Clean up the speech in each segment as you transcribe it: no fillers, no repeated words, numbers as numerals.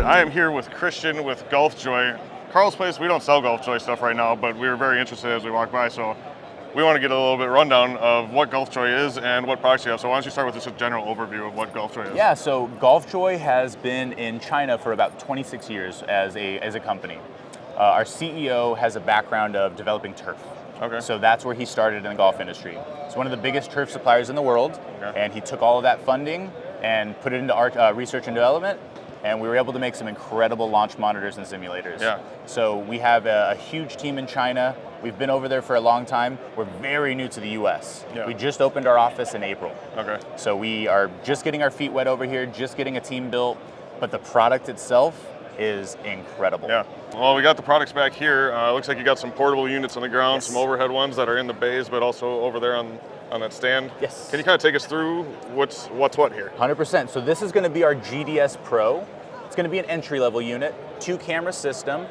I am here with Christian with Golfjoy. Carl's place, we don't sell Golfjoy stuff right now, but we were very interested as we walked by, so we want to get a little bit rundown of what Golfjoy is and what products you have. So why don't you start with just a general overview of what Golfjoy is? Yeah, so Golfjoy has been in China for about 26 years as a company. Our CEO has a background of developing turf. Okay. So that's where he started in the golf industry. It's one of the biggest turf suppliers in the world, and he took all of that funding and put it into our research and development, and we were able to make some incredible launch monitors and simulators. Yeah. So we have a huge team in China. We've been over there for a long time. We're very new to the US. Yeah. We just opened our office in April. Okay. So we are just getting our feet wet over here, just getting a team built, but the product itself is incredible. Yeah. Well, we got the products back here. Looks like you got some portable units on the ground, Yes. some overhead ones that are in the bays, but also over there on that stand. Yes. Can you kind of take us through what's what here? 100%. So this is going to be our GDS Pro. It's going to be an entry-level unit, 2-camera system.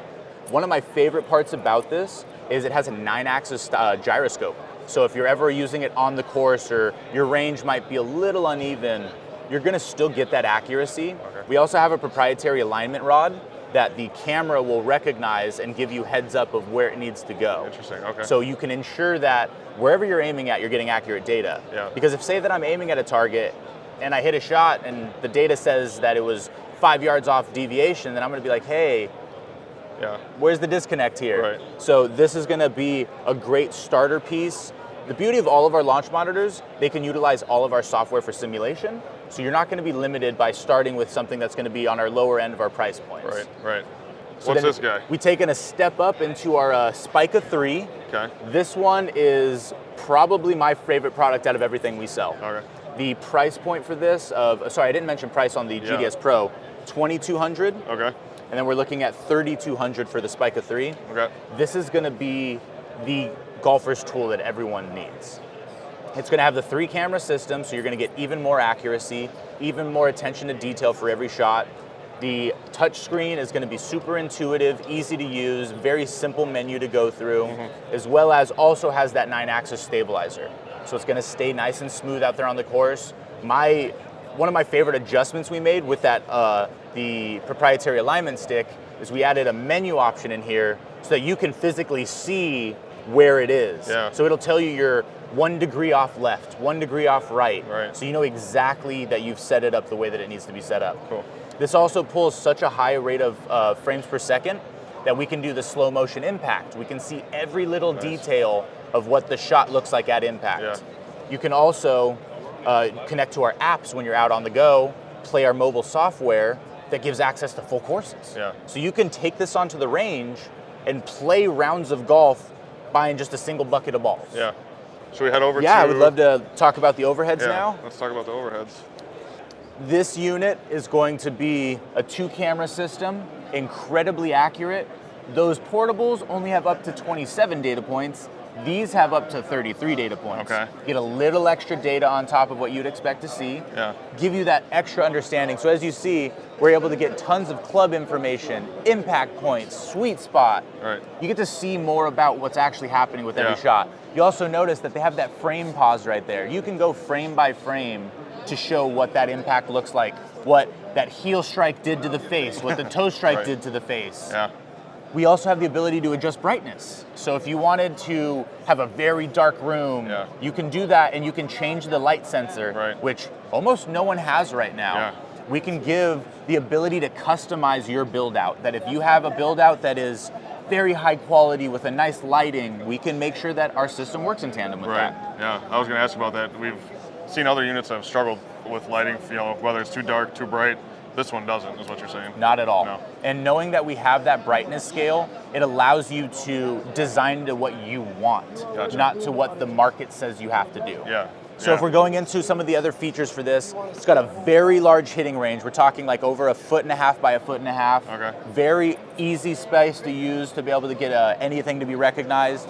One of my favorite parts about this is it has a 9-axis gyroscope. So if you're ever using it on the course or your range might be a little uneven, you're going to still get that accuracy. Okay. We also have a proprietary alignment rod that the camera will recognize and give you heads up of where it needs to go. Interesting, okay. So you can ensure that wherever you're aiming at, you're getting accurate data. Yeah. Because if, say that I'm aiming at a target and I hit a shot and the data says that it was 5 yards off deviation, then I'm going to be like, hey, Yeah. where's the disconnect here? Right. So this is going to be a great starter piece. The beauty of all of our launch monitors, they can utilize all of our software for simulation. So you're not going to be limited by starting with something that's going to be on our lower end of our price points. Right, right. So What's then this guy? We've taken a step up into our Spica 3. Okay. This one is probably my favorite product out of everything we sell. Okay. The price point for this sorry, I didn't mention price on the GDS Pro, $2,200. Okay. And then we're looking at $3,200 for the Spica 3. Okay. This is going to be the golfer's tool that everyone needs. It's going to have the 3-camera system, so you're going to get even more accuracy, even more attention to detail for every shot. The touch screen is going to be super intuitive, easy to use, very simple menu to go through, as well as also has that 9-axis stabilizer. So it's going to stay nice and smooth out there on the course. One of my favorite adjustments we made with that the proprietary alignment stick is we added a menu option in here so that you can physically see where it is. Yeah. So it'll tell you you're 1 degree off left, 1 degree off right. Right. So you know exactly that you've set it up the way that it needs to be set up. Cool. This also pulls such a high rate of frames per second that we can do the slow motion impact. We can see every little detail of what the shot looks like at impact. Yeah. You can also connect to our apps when you're out on the go, play our mobile software that gives access to full courses. Yeah. So you can take this onto the range and play rounds of golf buying just a single bucket of balls. Yeah. Should we head over to... Yeah, I would love to talk about the overheads Yeah, now. let's talk about the overheads. This unit is going to be a 2-camera system, incredibly accurate. Those portables only have up to 27 data points. These have up to 33 data points. Okay. Get a little extra data on top of what you'd expect to see. Yeah. Give you that extra understanding. So as you see, we're able to get tons of club information, impact points, sweet spot. Right. You get to see more about what's actually happening with every Yeah. shot. You also notice that they have that frame pause right there. You can go frame by frame to show what that impact looks like, what that heel strike did to the face, what the toe strike Right. did to the face. Yeah. We also have the ability to adjust brightness. So if you wanted to have a very dark room, Yeah. you can do that and you can change the light sensor, Right. which almost no one has right now. Yeah. We can give the ability to customize your build out, that if you have a build out that is very high quality with a nice lighting, we can make sure that our system works in tandem with Right. that. Yeah. I was going to ask about that. We've seen other units that have struggled with lighting, whether it's too dark, too bright. This one doesn't, is what you're saying. Not at all. No. And knowing that we have that brightness scale, it allows you to design to what you want, Gotcha. not to what the market says you have to do. Yeah. So if we're going into some of the other features for this, it's got a very large hitting range. We're talking like over 1.5 feet by 1.5 feet. Okay. Very easy space to use to be able to get anything to be recognized.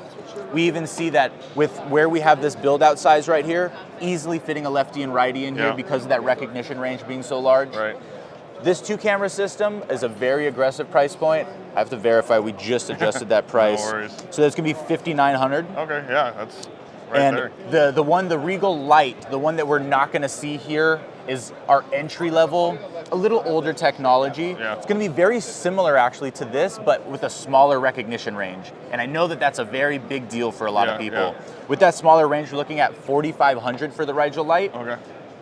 We even see that with where we have this build out size right here, easily fitting a lefty and righty in here Yeah. because of that recognition range being so large. Right. This 2-camera system is a very aggressive price point. I have to verify we just adjusted that price. No worries. So that's gonna be $5,900. Okay, yeah, that's right there. The Regal Light, the one that we're not going to see here, is our entry level, a little older technology. Yeah. It's going to be very similar actually to this, but with a smaller recognition range. And I know that that's a very big deal for a lot of people. Yeah. With that smaller range, we're looking at 4,500 for the Rigel Light. Okay.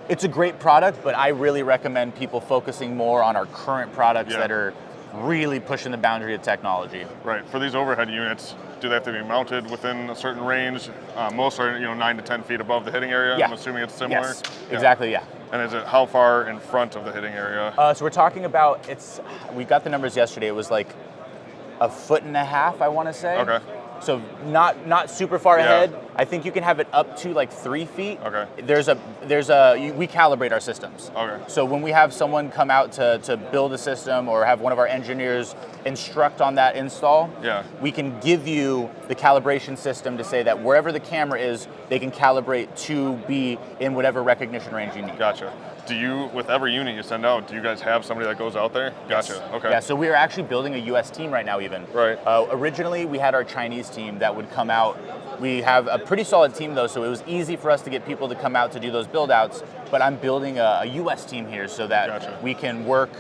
It's a great product, but I really recommend people focusing more on our current products that are really pushing the boundary of technology. Right. For these overhead units, do they have to be mounted within a certain range? Most are 9 to 10 feet above the hitting area. Yeah. I'm assuming it's similar. Yes, exactly, yeah. And is it how far in front of the hitting area? So we're talking about, we got the numbers yesterday, it was like 1.5 feet, I want to say. Okay. So not super far ahead. I think you can have it up to like 3 feet. Okay. We calibrate our systems. Okay. So when we have someone come out to build a system or have one of our engineers instruct on that install, we can give you the calibration system to say that wherever the camera is, they can calibrate to be in whatever recognition range you need. Gotcha. Do you, with every unit you send out, do you guys have somebody that goes out there? Gotcha. Yes. Okay. Yeah, so we are actually building a U.S. team right now even. Right. Originally, we had our Chinese team that would come out. We have a pretty solid team though, so it was easy for us to get people to come out to do those build outs, but I'm building a U.S. team here so that we can work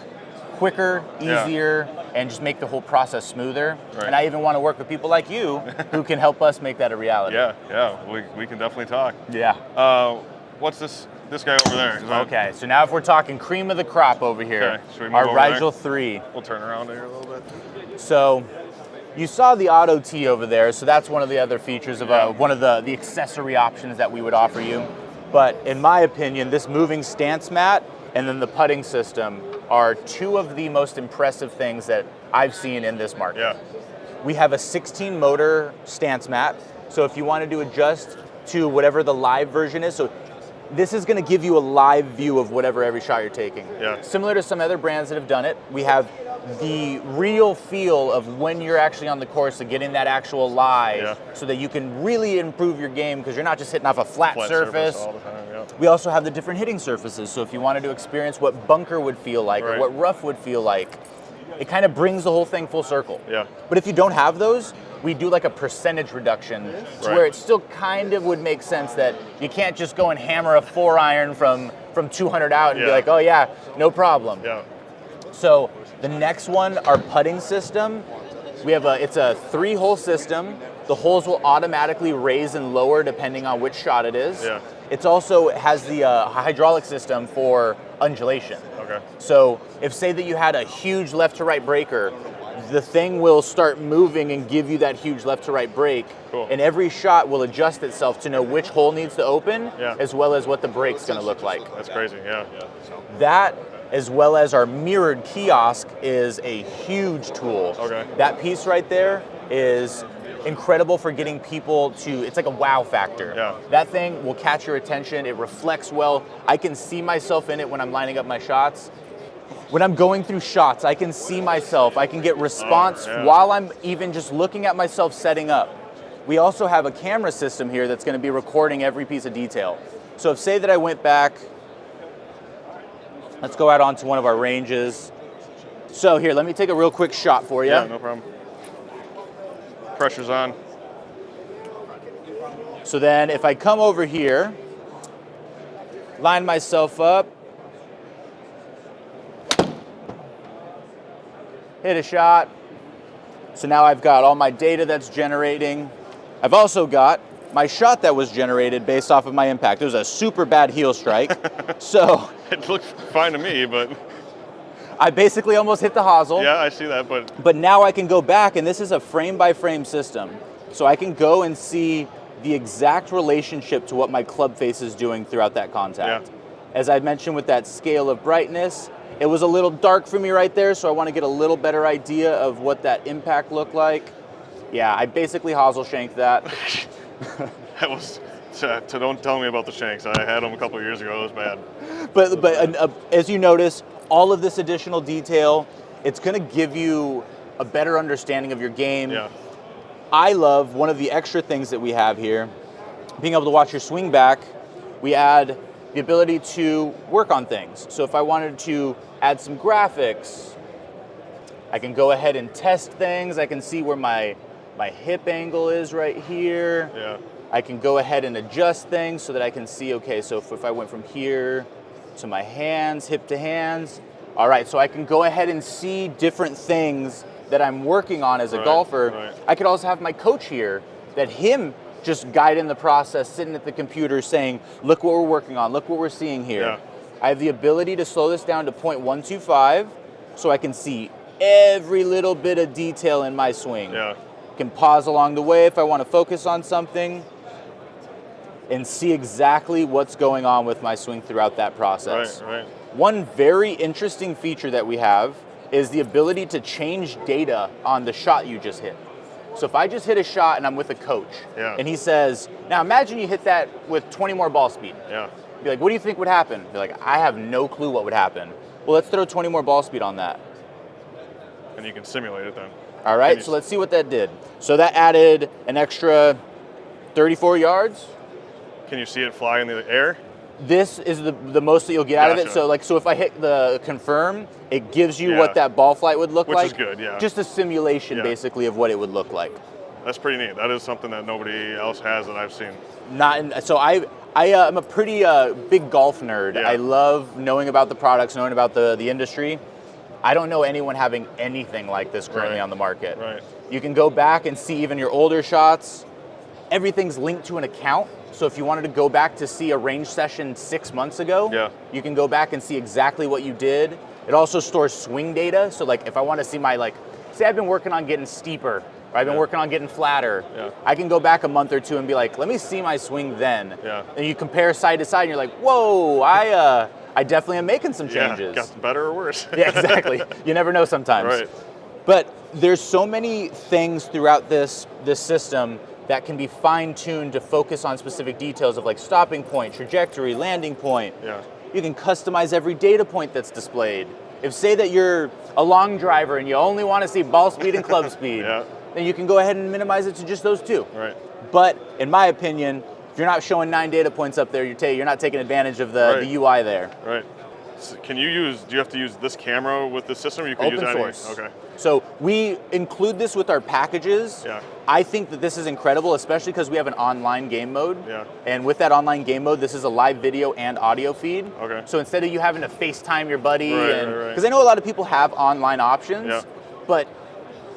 quicker, easier, and just make the whole process smoother. Right. And I even want to work with people like you who can help us make that a reality. We can definitely talk. Yeah. What's this guy over there? Okay, so now if we're talking cream of the crop over here, our Rigel 3. We'll turn around here a little bit. So you saw the Auto Tee over there, so that's one of the other features of one of the accessory options that we would offer you. But in my opinion, this moving stance mat and then the putting system are two of the most impressive things that I've seen in this market. Yeah. We have a 16 motor stance mat, so if you wanted to adjust to whatever the live version is, so this is going to give you a live view of whatever every shot you're taking. Yeah. Similar to some other brands that have done it, we have the real feel of when you're actually on the course and getting that actual live so that you can really improve your game because you're not just hitting off a flat surface. All the time, We also have the different hitting surfaces, so if you wanted to experience what bunker would feel like or what rough would feel like, it kind of brings the whole thing full circle. Yeah. But if you don't have those, we do like a percentage reduction to where it still kind of would make sense that you can't just go and hammer a 4-iron from 200 out and be like, oh yeah, no problem. Yeah. So the next one, our putting system, it's a 3-hole system. The holes will automatically raise and lower depending on which shot it is. Yeah. It also has the hydraulic system for undulation. Okay. So if say that you had a huge left to right breaker, the thing will start moving and give you that huge left to right break. Cool. And every shot will adjust itself to know which hole needs to open as well as what the break's going to look like. That's crazy, yeah. That, as well as our mirrored kiosk, is a huge tool. Okay. That piece right there is incredible for getting people to, it's like a wow factor. Yeah. That thing will catch your attention, it reflects well. I can see myself in it when I'm lining up my shots. When I'm going through shots, I can see myself, I can get response while I'm even just looking at myself setting up. We also have a camera system here that's going to be recording every piece of detail. So if say that I went back, let's go out onto one of our ranges. So here, let me take a real quick shot for you. Yeah, no problem. Pressure's on. So then if I come over here, line myself up, hit a shot. So now I've got all my data that's generating. I've also got my shot that was generated based off of my impact. It was a super bad heel strike. So it looked fine to me, but I basically almost hit the hosel. yeah, I see that, But now I can go back, and this is a frame-by-frame system. So I can go and see the exact relationship to what my club face is doing throughout that contact. Yeah. As I mentioned with that scale of brightness, it was a little dark for me right there, so I want to get a little better idea of what that impact looked like. Yeah, I basically hosel shanked that. that was, don't tell me about the shanks. I had them a couple of years ago, it was bad. But as you notice, all of this additional detail, it's going to give you a better understanding of your game. Yeah. I love one of the extra things that we have here, being able to watch your swing back. We add the ability to work on things. So if I wanted to add some graphics, I can go ahead and test things. I can see where my hip angle is right here. Yeah. I can go ahead and adjust things so that I can see, okay, so if I went from here to my hands, hip to hands, all right, so I can go ahead and see different things that I'm working on as a golfer. Right. I could also have my coach here, that him just guiding the process, sitting at the computer saying, look what we're working on, look what we're seeing here. Yeah. I have the ability to slow this down to 0.125 so I can see every little bit of detail in my swing. Yeah. Can pause along the way if I want to focus on something and see exactly what's going on with my swing throughout that process. Right. One very interesting feature that we have is the ability to change data on the shot you just hit. So if I just hit a shot and I'm with a coach, and he says, now imagine you hit that with 20 more ball speed. Yeah. Be like, what do you think would happen? Be like, I have no clue what would happen. Well, let's throw 20 more ball speed on that. And you can simulate it then. All right, so let's see what that did. So that added an extra 34 yards. Can you see it fly in the air? This is the most that you'll get out of it. So so if I hit the confirm, it gives you what that ball flight would look like. Which is good, yeah. Just a simulation, basically, of what it would look like. That's pretty neat. That is something that nobody else has that I've seen. So I'm a pretty big golf nerd. Yeah. I love knowing about the products, knowing about the industry. I don't know anyone having anything like this currently on the market. Right. You can go back and see even your older shots. Everything's linked to an account. So if you wanted to go back to see a range session 6 months ago, you can go back and see exactly what you did. It also stores swing data. So like if I want to see my, say I've been working on getting steeper, or I've been working on getting flatter, I can go back a month or two and be like, let me see my swing then. And you compare side to side and you're like, whoa, I definitely am making some changes. Got better or worse. Yeah, exactly. You never know sometimes. Right. But there's so many things throughout this system that can be fine-tuned to focus on specific details of like stopping point, trajectory, landing point. Yeah. You can customize every data point that's displayed. If say that you're a long driver and you only want to see ball speed and club speed, then you can go ahead and minimize it to just those two. Right. But in my opinion, if you're not showing 9 data points up there, you're not taking advantage of the UI there. Right. So do you have to use this camera with the system, or you can Open use source. Okay. So we include this with our packages. Yeah. I think that this is incredible, especially because we have an online game mode. Yeah. And with that online game mode, this is a live video and audio feed. Okay. So instead of you having to FaceTime your buddy, Right. because I know a lot of people have online options, but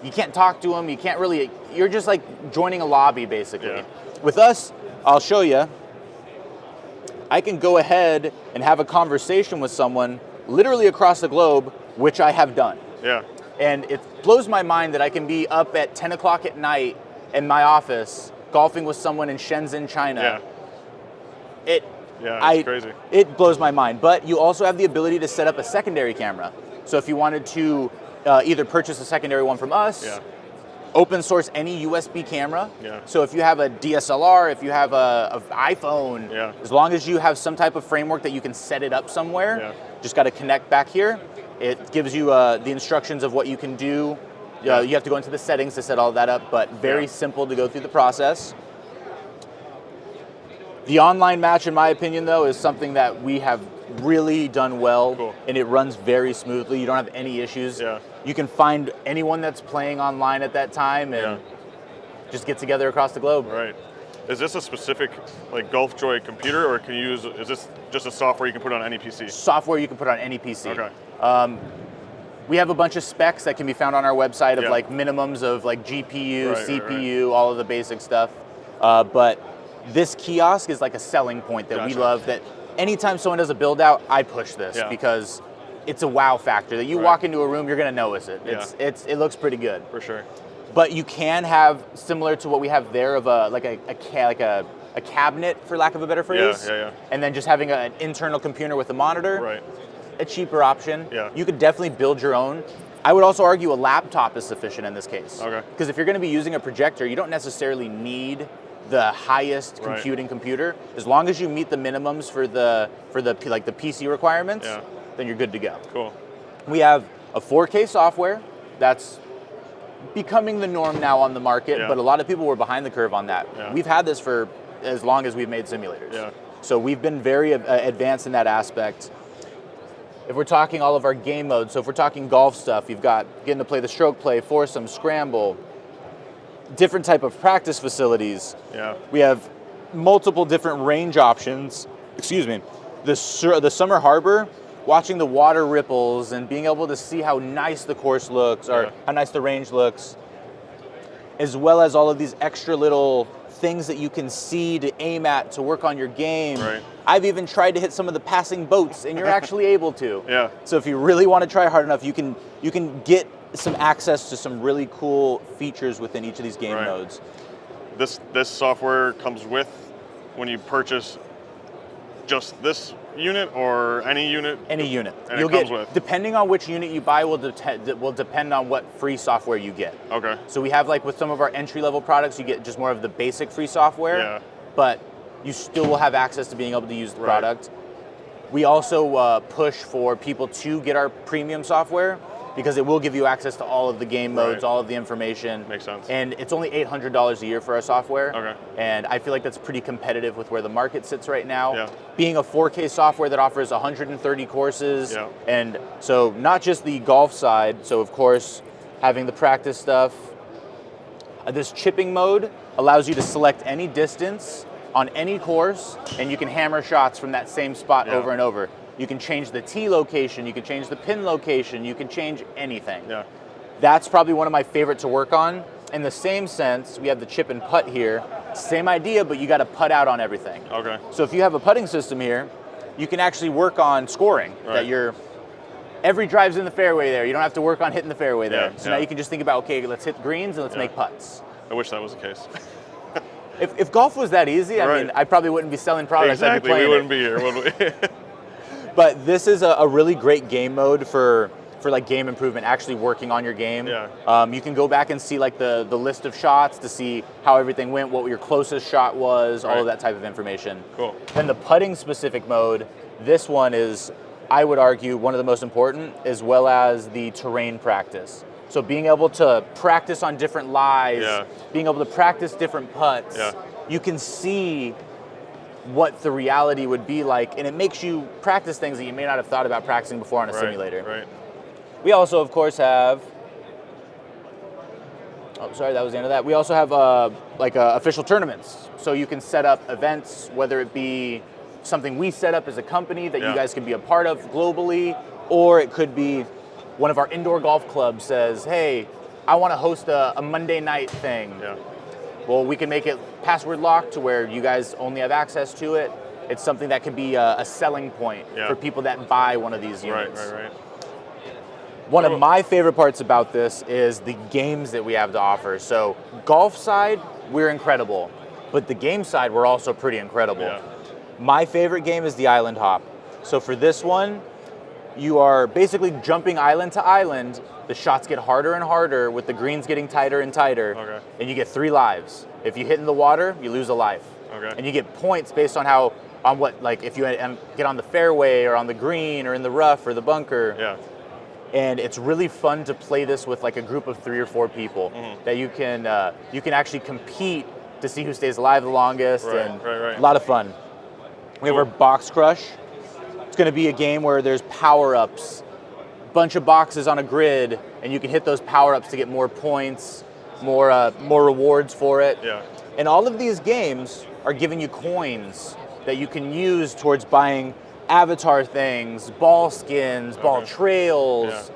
you can't talk to them. You can't really. You're just like joining a lobby, basically. Yeah. With us, I'll show you. I can go ahead and have a conversation with someone literally across the globe, which I have done. Yeah. And it blows my mind that I can be up at 10 o'clock at night in my office golfing with someone in Shenzhen, China. Yeah. It's crazy. It blows my mind. But you also have the ability to set up a secondary camera. So if you wanted to either purchase a secondary one from us, open source any USB camera. So if you have a DSLR, if you have an iPhone, as long as you have some type of framework that you can set it up somewhere, just got to connect back here. It gives you the instructions of what you can do. You have to go into the settings to set all that up, but very simple to go through the process. The online match, in my opinion, though, is something that we have really done well, and it runs very smoothly. You don't have any issues. You can find anyone that's playing online at that time and just get together across the globe. Right. Is this a specific like Golfjoy computer, or can you use? Is this just a software you can put on any PC? Software you can put on any PC. Okay. We have a bunch of specs that can be found on our website of like minimums of like GPU, CPU, all of the basic stuff. But this kiosk is like a selling point that we love. That anytime someone does a build out, I push this because it's a wow factor. That you walk into a room, you're gonna notice it. It looks pretty good. For sure. But you can have similar to what we have there of a cabinet, for lack of a better phrase. And then just having an internal computer with a monitor. Right. A cheaper option. You could definitely build your own. I would also argue a laptop is sufficient in this case. Okay. Because if you're going to be using a projector, you don't necessarily need the highest computing computer. As long as you meet the minimums for the PC requirements, then you're good to go. Cool. We have a 4K software that's becoming the norm now on the market, but a lot of people were behind the curve on that. We've had this for as long as we've made simulators. So we've been very advanced in that aspect. If we're talking all of our game modes, so if we're talking golf stuff, you've got getting to play the stroke play, foursome, scramble, different type of practice facilities. We have multiple different range options. Excuse me. The Summer Harbor, watching the water ripples and being able to see how nice the course looks, or how nice the range looks, as well as all of these extra little things that you can see to aim at to work on your game. Right. I've even tried to hit some of the passing boats, and you're actually able to. Yeah. So if you really want to try hard enough, you can get some access to some really cool features within each of these game modes. This software comes with when you purchase just this unit or any unit? Any unit. And it comes with? Depending on which unit you buy will depend on what free software you get. Okay. So we have, like with some of our entry-level products, you get just more of the basic free software, but you still will have access to being able to use the product. We also push for people to get our premium software, because it will give you access to all of the game modes, all of the information. Makes sense. And it's only $800 a year for our software. Okay. And I feel like that's pretty competitive with where the market sits right now. Yeah. Being a 4K software that offers 130 courses. Yeah. And so not just the golf side, so of course having the practice stuff. This chipping mode allows you to select any distance on any course, and you can hammer shots from that same spot over and over. You can change the tee location, you can change the pin location, you can change anything. Yeah. That's probably one of my favorite to work on. In the same sense, we have the chip and putt here. Same idea, but you got to putt out on everything. Okay. So if you have a putting system here, you can actually work on scoring. That every drive's in the fairway there. You don't have to work on hitting the fairway there. So now you can just think about, okay, let's hit greens and let's make putts. I wish that was the case. If golf was that easy, I mean, I probably wouldn't be selling products. Exactly, we wouldn't be here, would we? But this is a really great game mode for like game improvement, actually working on your game. Yeah. You can go back and see like the list of shots to see how everything went, what your closest shot was, all of that type of information. Cool. Then the putting specific mode, this one is, I would argue, one of the most important, as well as the terrain practice. So being able to practice on different lies, being able to practice different putts, you can see what the reality would be like, and it makes you practice things that you may not have thought about practicing before on a simulator. Right. We also, of course, have, oh, sorry, that was the end of that. We also have official tournaments. So you can set up events, whether it be something we set up as a company that you guys can be a part of globally, or it could be one of our indoor golf clubs says, hey, I want to host a Monday night thing. Yeah. Well, we can make it password locked to where you guys only have access to it. It's something that could be a selling point for people that buy one of these units. Right. One of my favorite parts about this is the games that we have to offer. So golf side, we're incredible. But the game side, we're also pretty incredible. Yeah. My favorite game is the island hop. So for this one, you are basically jumping island to island. The shots get harder and harder with the greens getting tighter and tighter. Okay. And you get 3 lives. If you hit in the water, you lose a life. Okay. And you get points based on if you get on the fairway or on the green or in the rough or the bunker. Yeah. And it's really fun to play this with like a group of 3 or 4 people that you can actually compete to see who stays alive the longest. Right. A lot of fun. We have our box crush. It's going to be a game where there's power-ups, bunch of boxes on a grid, and you can hit those power-ups to get more points, more rewards for it. Yeah. And all of these games are giving you coins that you can use towards buying avatar things, ball skins, ball trails,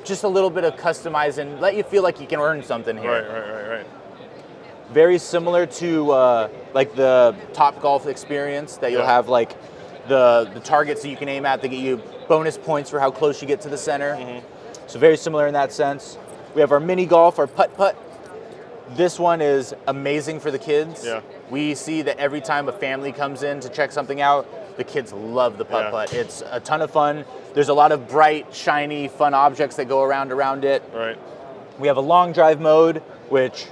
just a little bit of customizing, let you feel like you can earn something here. Right. Very similar to like the Top Golf experience that you'll have like the targets that you can aim at that get you bonus points for how close you get to the center. So very similar in that sense. We have our mini golf, our putt-putt. This one is amazing for the kids. Yeah. We see that every time a family comes in to check something out, the kids love the putt-putt. Yeah. It's a ton of fun. There's a lot of bright, shiny, fun objects that go around it. Right. We have a long drive mode, which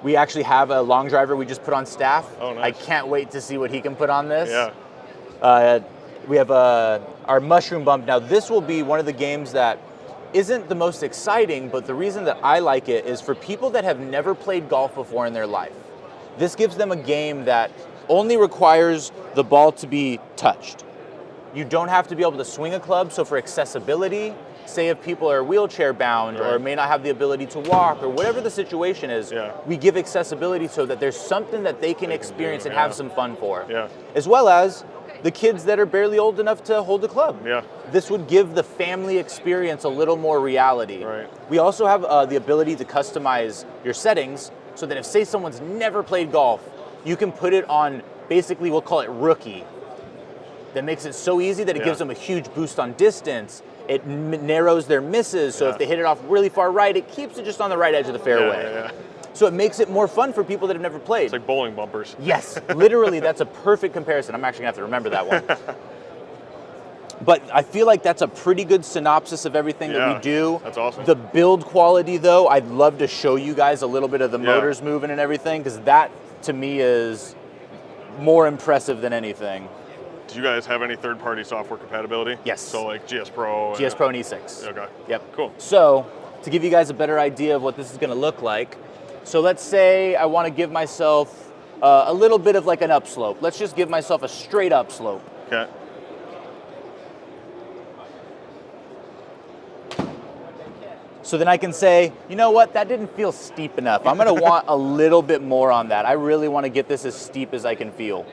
we actually have a long driver we just put on staff. Oh, nice. I can't wait to see what he can put on this. Yeah. We have our mushroom bump. Now, this will be one of the games that isn't the most exciting, but the reason that I like it is for people that have never played golf before in their life. This gives them a game that only requires the ball to be touched. You don't have to be able to swing a club, so for accessibility, say if people are wheelchair bound or may not have the ability to walk or whatever the situation is, we give accessibility so that there's something that they can experience and have some fun for. As well as the kids that are barely old enough to hold a club. This would give the family experience a little more reality. We also have the ability to customize your settings so that if, say, someone's never played golf, you can put it on, basically we'll call it rookie. That makes it so easy that it gives them a huge boost on distance. It narrows their misses, so if they hit it off really far right, it keeps it just on the right edge of the fairway. So it makes it more fun for people that have never played. It's like bowling bumpers. Yes, literally, that's a perfect comparison. I'm actually gonna have to remember that one. But I feel like that's a pretty good synopsis of everything that we do. That's awesome. The build quality, though, I'd love to show you guys a little bit of the motors moving and everything, because that, to me, is more impressive than anything. Do you guys have any third-party software compatibility? Yes. So like GS Pro? GS Pro and E6. Okay. Yep. Cool. So, to give you guys a better idea of what this is gonna look like, so let's say I wanna give myself a little bit of like an upslope. Let's just give myself a straight upslope. Okay. So then I can say, you know what, that didn't feel steep enough. I'm gonna want a little bit more on that. I really wanna get this as steep as I can feel.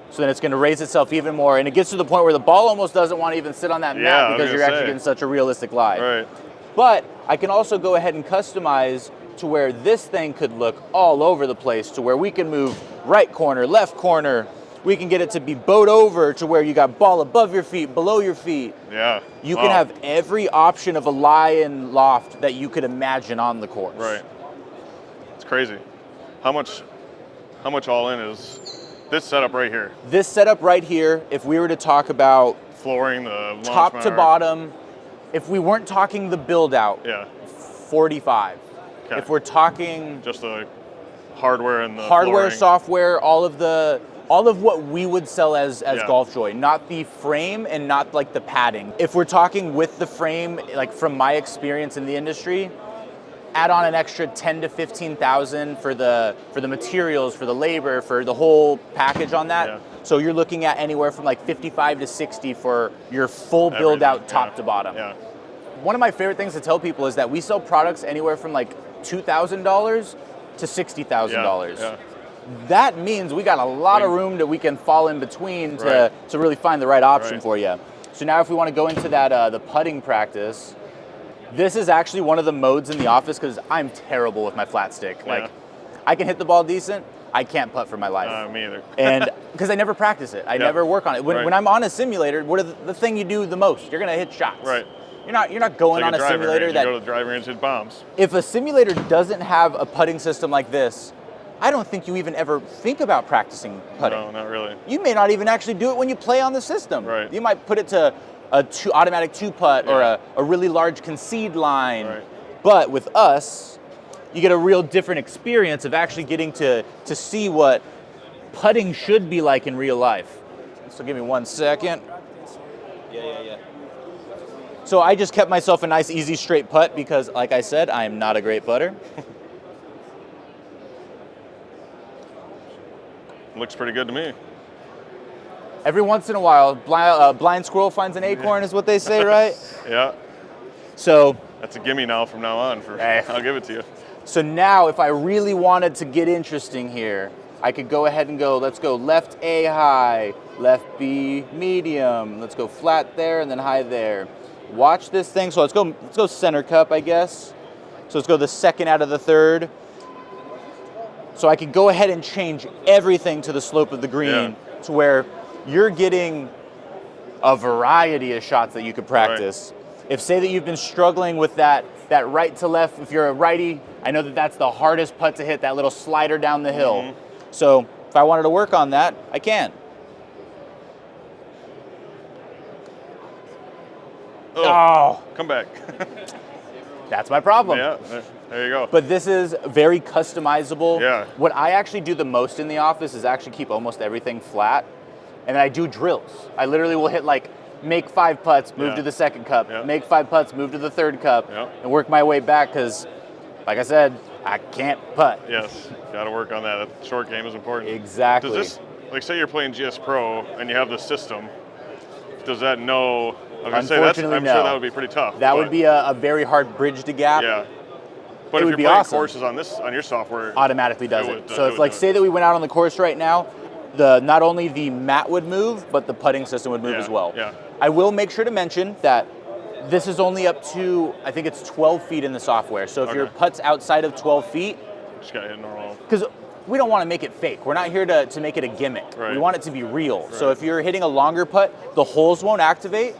So then it's going to raise itself even more, and it gets to the point where the ball almost doesn't want to even sit on that mat because you're actually getting such a realistic lie. Right. But I can also go ahead and customize to where this thing could look all over the place, to where we can move right corner, left corner. We can get it to be bowed over to where you got ball above your feet, below your feet. Yeah. You can have every option of a lie and loft that you could imagine on the course. Right. It's crazy. How much all in is this setup right here? This setup right here, if we were to talk about flooring, the top to bottom, if we weren't talking the Buildout, 45. Okay. If we're talking just the hardware and the hardware, flooring. software, all of what we would sell as Golfjoy, not the frame and not like the padding. If we're talking with the frame, like from my experience in the industry, add on an extra 10 to 15,000 for the materials, for the labor, for the whole package on that. So you're looking at anywhere from like 55 to 60 for your full build out top to bottom. One of my favorite things to tell people is that we sell products anywhere from like $2,000 to $60,000. That means we got a lot of room that we can fall in between to really find the right option for you. So now if we want to go into that the putting practice, this is actually one of the modes in the office because I'm terrible with my flat stick. Like, I can hit the ball decent, I can't putt for my life. Me either. And because I never practice it, I never work on it. When I'm on a simulator, what are the thing you do the most? You're gonna hit shots. You're not going on a simulator that you go to the driving range and hit bombs. If a simulator doesn't have a putting system like this, I don't think you even ever think about practicing putting. No, not really. You may not even actually do it when you play on the system. You might put it to a automatic two putt or a really large concede line. But with us, you get a real different experience of actually getting to see what putting should be like in real life. So give me 1 second. So I just kept myself a nice easy straight putt because, like I said, I am not a great putter. Looks pretty good to me. Every once in a while, blind squirrel finds an acorn is what they say, right? So that's a gimme now from now on. I'll give it to you. So now if I really wanted to get interesting here, I could go ahead and go, let's go left A high, left B medium, let's go flat there and then high there. Watch this thing. So let's go center cup, I guess. So let's go the second out of the third. So I could go ahead and change everything to the slope of the green to where you're getting a variety of shots that you could practice. If say that you've been struggling with that right to left, if you're a righty, I know that that's the hardest putt to hit, that little slider down the hill. So if I wanted to work on that, I can. Oh, come back. That's my problem. There you go. But this is very customizable. Yeah. What I actually do the most in the office is actually keep almost everything flat. And then I do drills. I literally will hit like, make 5 putts, move to the second cup, make 5 putts, move to the third cup, and work my way back because, like I said, I can't putt. Yes, got to work on that. That short game is important. Exactly. like say you're playing GS Pro and you have the system, does that know? I was gonna say that's, I'm Unfortunately, sure no. that would be pretty tough. That but, would be a very hard bridge to gap. Yeah. But It if would you're be playing awesome. courses on your software, Automatically does it it. would- So it if would like do it. say that we went out on the course right now, not only the mat would move, but the putting system would move Yeah, as well. yeah. I will make sure to mention that this is only up to, I think it's 12 feet in the software. So if your Okay. putt's outside of 12 feet, Just got hit normal. because we don't want to make it fake. We're not here to make it a gimmick. Right. We want it to be real. So Right. if you're hitting a longer putt, the holes won't activate,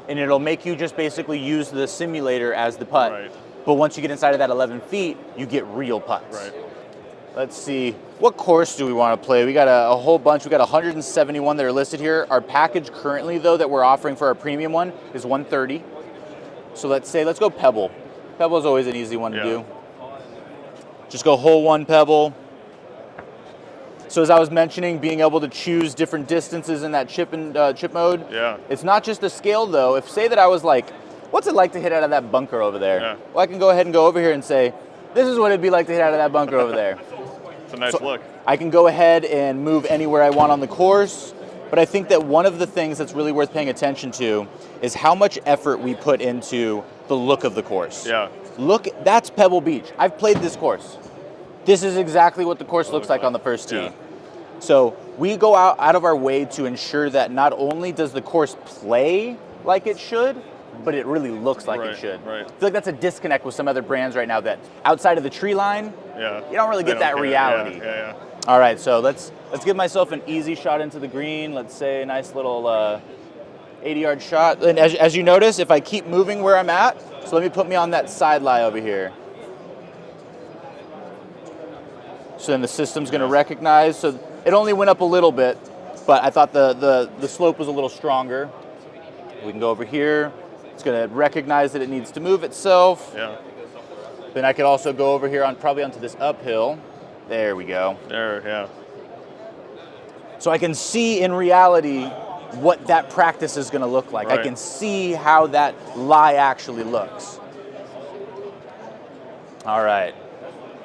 and it'll make you just basically use the simulator as the putt. Right. But once you get inside of that 11 feet, you get real putts. Right. Let's see, what course do we want to play? We got a whole bunch. We got 171 that are listed here. Our package currently, though, that we're offering for our premium one is 130. So let's go Pebble. Pebble is always an easy one to Yeah. do. Just go hole one Pebble. So as I was mentioning, being able to choose different distances in that chip mode. Yeah. It's not just the scale, though. If say that I was like, what's it like to hit out of that bunker over there? Yeah. Well, I can go ahead and go over here and say, this is what it'd be like to hit out of that bunker over there. It's a nice So look. I can go ahead and move anywhere I want on the course, but I think that one of the things that's really worth paying attention to is how much effort we put into the look of the course. Yeah. Look, that's Pebble Beach. I've played this course. This is exactly what the course looks like on the first tee. Yeah. So we go out of our way to ensure that not only does the course play like it should, but it really looks like it Right, should. right. I feel like that's a disconnect with some other brands right now that outside of the tree line, Yeah. you don't really They get that care. reality. Yeah. All right, so let's give myself an easy shot into the green. Let's say a nice little 80-yard shot. And as you notice, if I keep moving where I'm at, so let me put me on that side lie over here. So then the system's going to recognize. So it only went up a little bit, but I thought the slope was a little stronger. We can go over here. It's going to recognize that it needs to move itself. Yeah. Then I could also go over here probably onto this uphill. There we go. There. Yeah. So I can see in reality what that practice is going to look like. I Right. can see how that lie actually looks. All right.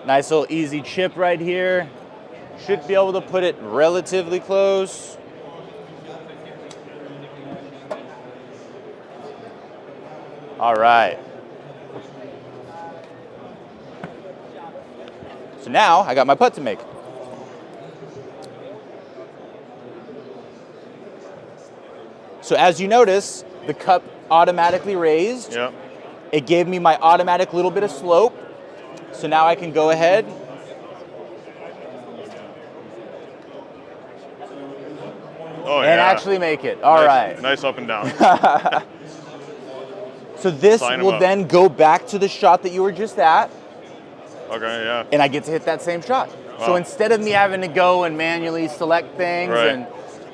Nice little easy chip right here. Should be able to put it relatively close. All right. So now I got my putt to make. So as you notice, the cup automatically raised. Yeah. It gave me my automatic little bit of slope. So now I can go ahead. Oh, And yeah. actually make it. All right. Nice up and down. So this Sign 'em will up. then go back to the shot that you were just at, Okay. Yeah. and I get to hit that same shot. So Wow. instead of me having to go and manually select things, Right. and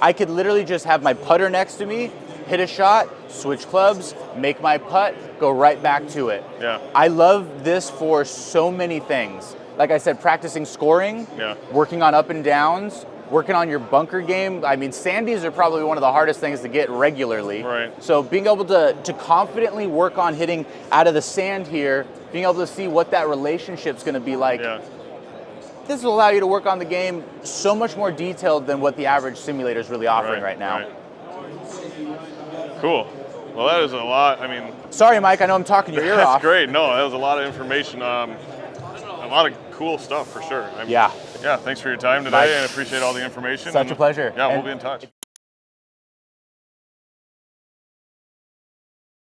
I could literally just have my putter next to me, hit a shot, switch clubs, make my putt, go right back to it. Yeah. I love this for so many things. Like I said, practicing scoring, Yeah. working on up and downs, working on your bunker game. I mean, sandies are probably one of the hardest things to get regularly. Right. So being able to confidently work on hitting out of the sand here, being able to see what that relationship's going to be like, Yeah. this will allow you to work on the game so much more detailed than what the average simulator is really offering right now. Cool. Well, that is a lot. I mean, Sorry, Mike, I know I'm talking your ear that's off. great. No, that was a lot of information. A lot of cool stuff for sure. Yeah. Yeah. Thanks for your time today, Mike, and appreciate all the information. such and a pleasure. Yeah, we'll And- be in touch.